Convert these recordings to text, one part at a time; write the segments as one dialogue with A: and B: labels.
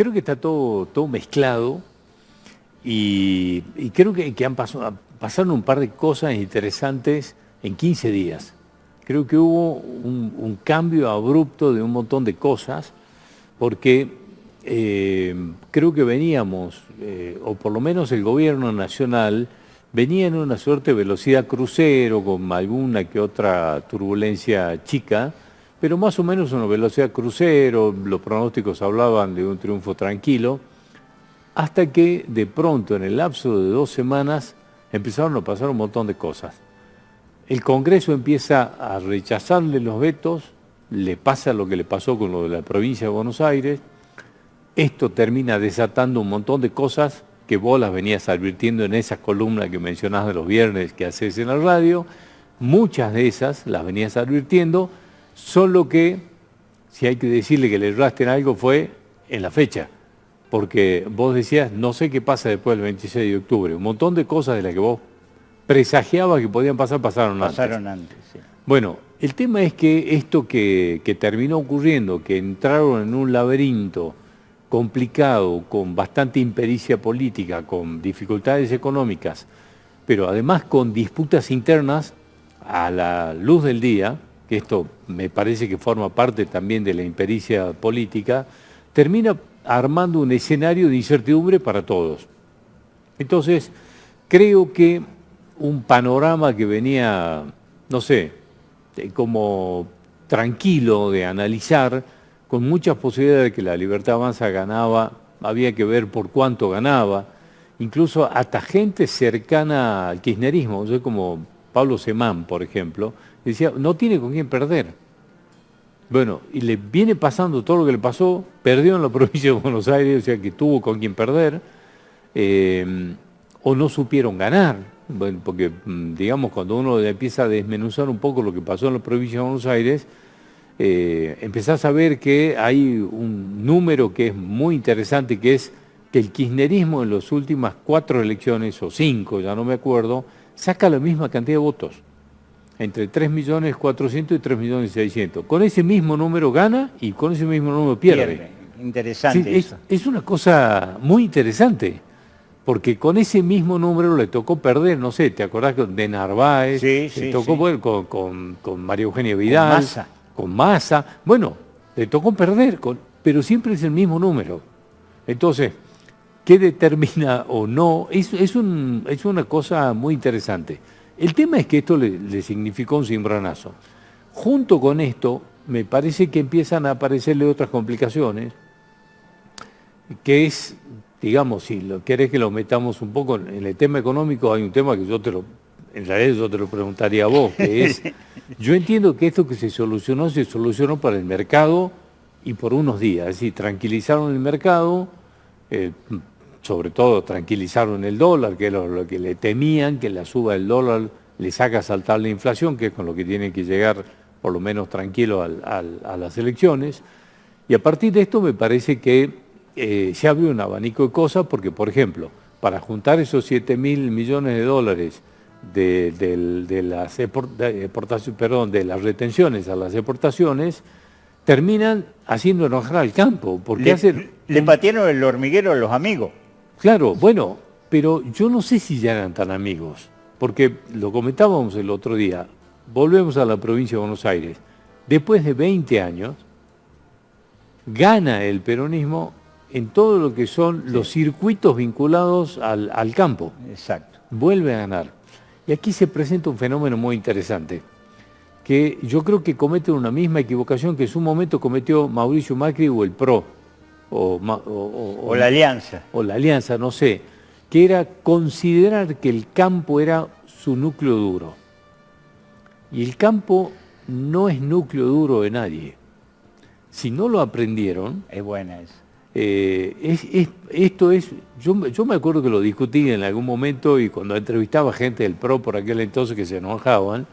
A: creo que está todo mezclado y creo que pasaron un par de cosas interesantes en 15 días. Creo que hubo un cambio abrupto de un montón de cosas, porque creo que veníamos, o por lo menos el gobierno nacional, venía en una suerte de velocidad crucero, con alguna que otra turbulencia chica, pero más o menos una velocidad crucero, los pronósticos hablaban de un triunfo tranquilo, hasta que de pronto, en el lapso de 2 semanas, empezaron a pasar un montón de cosas. El Congreso empieza a rechazarle los vetos, le pasa lo que le pasó con lo de la provincia de Buenos Aires, esto termina desatando un montón de cosas que vos las venías advirtiendo en esas columnas que mencionás de los viernes que haces en la radio, muchas de esas las venías advirtiendo, solo que, si hay que decirle que le erraste en algo, fue en la fecha, porque vos decías, no sé qué pasa después del 26 de octubre, un montón de cosas de las que vos presagiabas que podían pasar, pasaron antes.
B: Sí.
A: Bueno, el tema es que esto que terminó ocurriendo, que entraron en un laberinto complicado, con bastante impericia política, con dificultades económicas, pero además con disputas internas a la luz del día, que esto me parece que forma parte también de la impericia política, termina armando un escenario de incertidumbre para todos. Entonces, creo que un panorama que venía, no sé, como tranquilo de analizar, con muchas posibilidades de que la Libertad Avanza ganaba, había que ver por cuánto ganaba, incluso hasta gente cercana al kirchnerismo, como Pablo Semán, por ejemplo, decía, no tiene con quién perder. Bueno, y le viene pasando todo lo que le pasó, perdió en la provincia de Buenos Aires, o sea que tuvo con quién perder, o no supieron ganar. Bueno, porque digamos, cuando uno empieza a desmenuzar un poco lo que pasó en la provincia de Buenos Aires, empezás a ver que hay un número que es muy interesante, que es que el kirchnerismo en las últimas 4 elecciones, o 5, ya no me acuerdo, saca la misma cantidad de votos, entre 3.400.000 y 3.600.000. Con ese mismo número gana y con ese mismo número pierde.
B: Interesante
A: Sí,
B: eso.
A: es una cosa muy interesante, porque con ese mismo número le tocó perder, no sé, ¿te acordás de Narváez?
B: Sí,
A: le tocó perder con María Eugenia Vidal.
B: Con Massa.
A: Con Massa. Bueno, le tocó perder, pero siempre es el mismo número. Entonces, ¿qué determina o no? Es una cosa muy interesante. El tema es que esto le significó un cimbronazo. Junto con esto, me parece que empiezan a aparecerle otras complicaciones, que es, digamos, si lo querés que lo metamos un poco en el tema económico, hay un tema que en realidad yo te lo preguntaría a vos, que es, yo entiendo que esto que se solucionó para el mercado y por unos días, es decir, tranquilizaron el mercado, sobre todo tranquilizaron el dólar, que era lo que le temían, que la suba del dólar le saca saltar la inflación, que es con lo que tienen que llegar por lo menos tranquilo a las elecciones, y a partir de esto me parece que se abre un abanico de cosas, porque por ejemplo, para juntar esos 7.000 millones de dólares de las retenciones a las exportaciones, terminan haciendo enojar al campo. Porque
B: le patearon el hormiguero a los amigos.
A: Claro, bueno, pero yo no sé si ya eran tan amigos, porque lo comentábamos el otro día, volvemos a la provincia de Buenos Aires, después de 20 años, gana el peronismo en todo lo que son los circuitos vinculados al campo.
B: Exacto.
A: Vuelve a ganar. Y aquí se presenta un fenómeno muy interesante, que yo creo que comete una misma equivocación que en su momento cometió Mauricio Macri o el PRO,
B: o la Alianza.
A: O la Alianza, no sé, que era considerar que el campo era su núcleo duro. Y el campo no es núcleo duro de nadie. Si no lo aprendieron...
B: Es buena esa.
A: Yo me acuerdo que lo discutí en algún momento y cuando entrevistaba gente del PRO por aquel entonces que se enojaban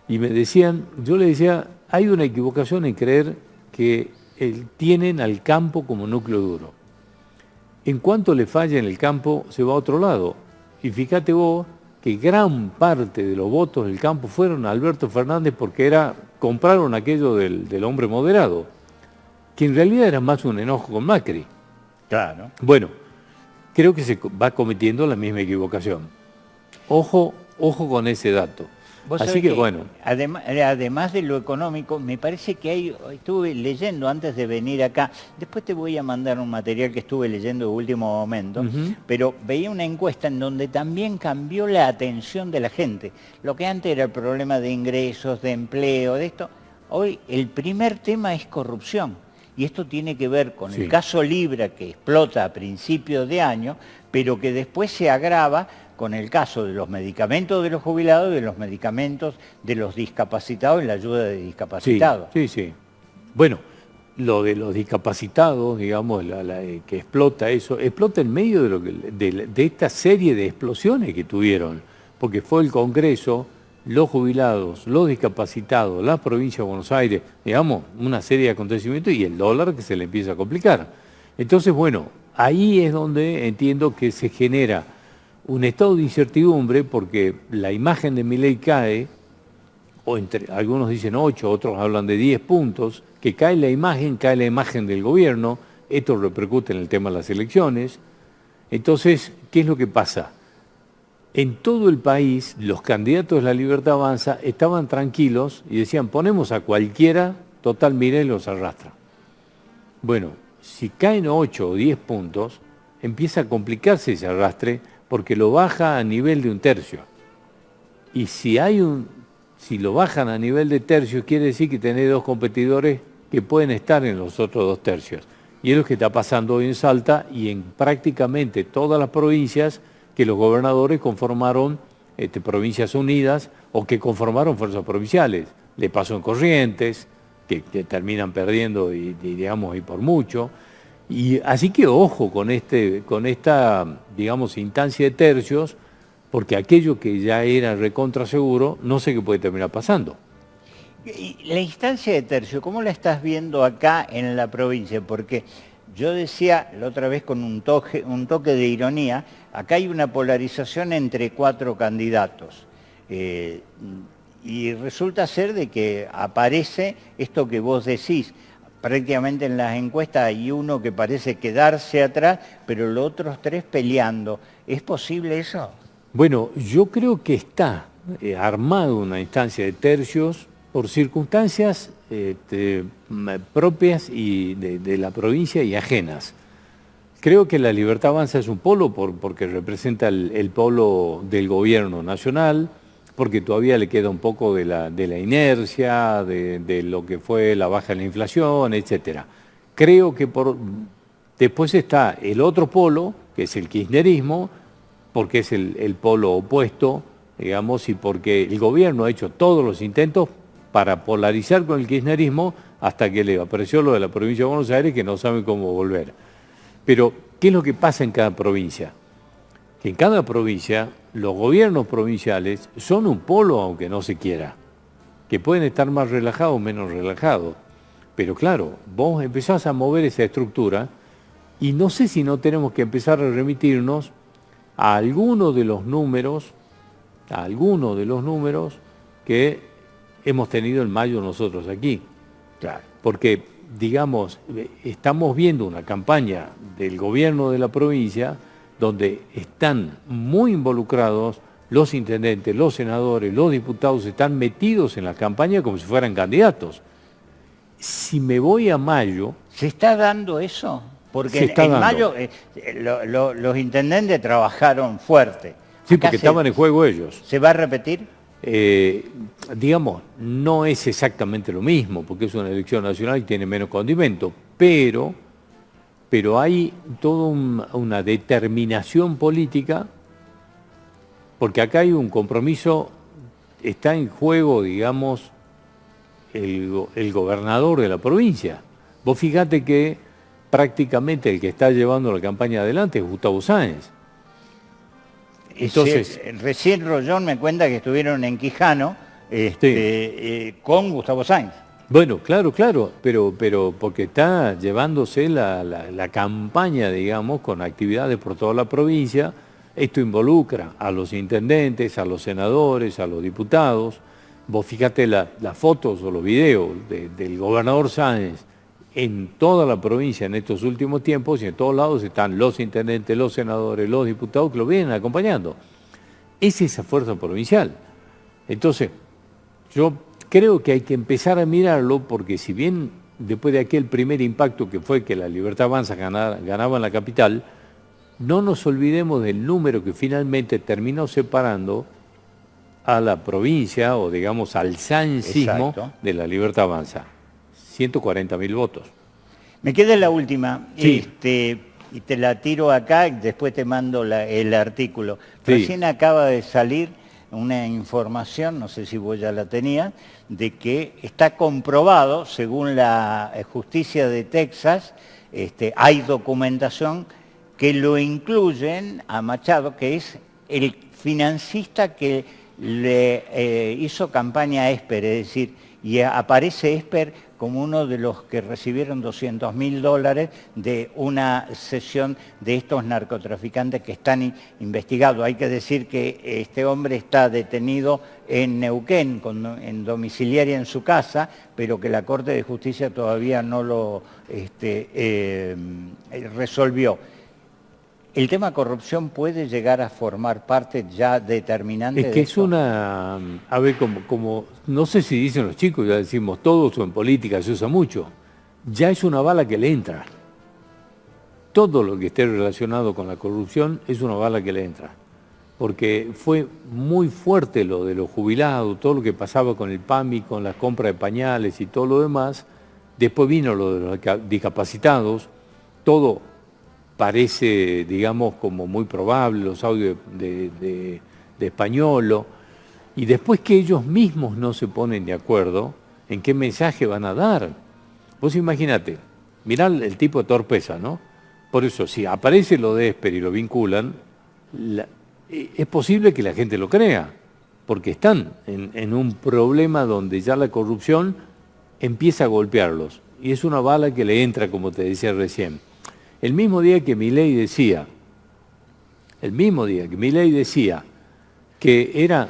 A: y me decían, yo le decía, hay una equivocación en creer que tienen al campo como núcleo duro. En cuanto le falla en el campo, se va a otro lado. Y fíjate vos que gran parte de los votos del campo fueron a Alberto Fernández porque compraron aquello del hombre moderado, que en realidad era más un enojo con Macri.
B: Claro.
A: Bueno, creo que se va cometiendo la misma equivocación. Ojo con ese dato.
B: Vos
A: Así
B: sabés
A: que bueno.
B: Además de lo económico, me parece que estuve leyendo antes de venir acá, después te voy a mandar un material que estuve leyendo de último momento, pero veía una encuesta en donde también cambió la atención de la gente. Lo que antes era el problema de ingresos, de empleo, de esto, hoy el primer tema es corrupción. Y esto tiene que ver con el caso Libra, que explota a principios de año, pero que después se agrava con el caso de los medicamentos de los jubilados y de los medicamentos de los discapacitados en la ayuda de discapacitados.
A: Sí. Bueno, lo de los discapacitados, digamos, que explota eso, explota en medio de esta serie de explosiones que tuvieron, porque fue el Congreso, los jubilados, los discapacitados, la provincia de Buenos Aires, digamos, una serie de acontecimientos y el dólar que se le empieza a complicar. Entonces, bueno, ahí es donde entiendo que se genera un estado de incertidumbre porque la imagen de Milei cae, o algunos dicen 8, otros hablan de 10 puntos, que cae la imagen del gobierno, esto repercute en el tema de las elecciones. Entonces, ¿qué es lo que pasa? En todo el país, los candidatos de La Libertad Avanza estaban tranquilos y decían, ponemos a cualquiera, total Milei los arrastra. Bueno, si caen 8 o 10 puntos, empieza a complicarse ese arrastre, porque lo baja a nivel de un tercio. Y si lo bajan a nivel de tercio, quiere decir que tenés dos competidores que pueden estar en los otros 2 tercios. Y es lo que está pasando hoy en Salta y en prácticamente todas las provincias que los gobernadores conformaron provincias unidas o que conformaron fuerzas provinciales. Le pasó en Corrientes, que terminan perdiendo y por mucho. Y así que ojo con esta, digamos, instancia de tercios, porque aquello que ya era recontra seguro, no sé qué puede terminar pasando.
B: Y la instancia de tercio, ¿cómo la estás viendo acá en la provincia? Porque yo decía la otra vez con un toque de ironía, acá hay una polarización entre 4 candidatos. Y resulta ser de que aparece esto que vos decís. Prácticamente en las encuestas hay uno que parece quedarse atrás, pero los otros 3 peleando. ¿Es posible eso?
A: Bueno, yo creo que está armado una instancia de tercios por circunstancias propias y de la provincia y ajenas. Creo que La Libertad Avanza es un polo porque representa el polo del gobierno nacional, porque todavía le queda un poco de la inercia, de lo que fue la baja de la inflación, etc. Creo que después está el otro polo, que es el kirchnerismo, porque es el polo opuesto, digamos, y porque el gobierno ha hecho todos los intentos para polarizar con el kirchnerismo hasta que le apareció lo de la provincia de Buenos Aires, que no saben cómo volver. Pero, ¿qué es lo que pasa en cada provincia? Que en cada provincia los gobiernos provinciales son un polo, aunque no se quiera, que pueden estar más relajados o menos relajados. Pero claro, vos empezás a mover esa estructura y no sé si no tenemos que empezar a remitirnos a algunos de los números que hemos tenido en mayo nosotros aquí.
B: Claro.
A: Porque, digamos, estamos viendo una campaña del gobierno de la provincia donde están muy involucrados los intendentes, los senadores, los diputados, están metidos en la campaña como si fueran candidatos. Si me voy a mayo...
B: ¿Se está dando eso? Porque en mayo los intendentes trabajaron fuerte.
A: Sí, porque estaban en juego ellos.
B: ¿Se va a repetir?
A: Digamos, no es exactamente lo mismo, porque es una elección nacional y tiene menos condimento, pero hay toda una determinación política, porque acá hay un compromiso, está en juego, digamos, el gobernador de la provincia. Vos fíjate que prácticamente el que está llevando la campaña adelante es Gustavo Sáenz.
B: Entonces, recién Rollón me cuenta que estuvieron en Quijano con Gustavo Sáenz.
A: Bueno, claro, pero porque está llevándose la campaña, digamos, con actividades por toda la provincia. Esto involucra a los intendentes, a los senadores, a los diputados. Vos fíjate las fotos o los videos del gobernador Sáenz en toda la provincia en estos últimos tiempos y en todos lados están los intendentes, los senadores, los diputados que lo vienen acompañando. Es esa fuerza provincial. Entonces, yo creo que hay que empezar a mirarlo porque si bien después de aquel primer impacto que fue que la Libertad Avanza ganaba en la capital, no nos olvidemos del número que finalmente terminó separando a la provincia o digamos al sansismo de la Libertad Avanza. 140.000 votos.
B: Me queda la última,
A: sí.
B: Y te la tiro acá y después te mando el artículo.
A: Sí.
B: Recién acaba de salir una información, no sé si vos ya la tenías, de que está comprobado, según la justicia de Texas, hay documentación que lo incluyen a Machado, que es el financista que le hizo campaña a Esper, es decir, y aparece Esper como uno de los que recibieron $200.000 de una sesión de estos narcotraficantes que están investigados. Hay que decir que este hombre está detenido en Neuquén, en domiciliaria en su casa, pero que la Corte de Justicia todavía no lo resolvió. ¿El tema corrupción puede llegar a formar parte ya determinante de esto?
A: Es que es una, a ver, como, no sé si dicen los chicos, ya decimos todos, o en política se usa mucho, ya es una bala que le entra. Todo lo que esté relacionado con la corrupción es una bala que le entra. Porque fue muy fuerte lo de los jubilados, todo lo que pasaba con el PAMI, con la compra de pañales y todo lo demás. Después vino lo de los discapacitados, todo parece, digamos, como muy probable, los audios de Españolo, y después que ellos mismos no se ponen de acuerdo en qué mensaje van a dar. Vos imaginate, mirá el tipo de torpeza, ¿no? Por eso, si aparece lo de Esper y lo vinculan, es posible que la gente lo crea, porque están en un problema donde ya la corrupción empieza a golpearlos, y es una bala que le entra, como te decía recién. El mismo día que Milei decía que era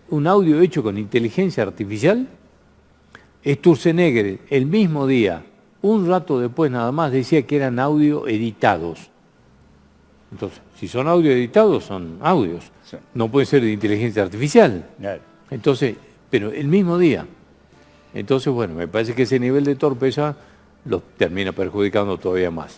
A: un audio hecho con inteligencia artificial, Sturzenegger el mismo día, un rato después nada más, decía que eran audio editados. Entonces, si son audio editados, son audios. Sí. No puede ser de inteligencia artificial. Claro. Entonces, pero el mismo día. Entonces, bueno, me parece que ese nivel de torpeza los termina perjudicando todavía más.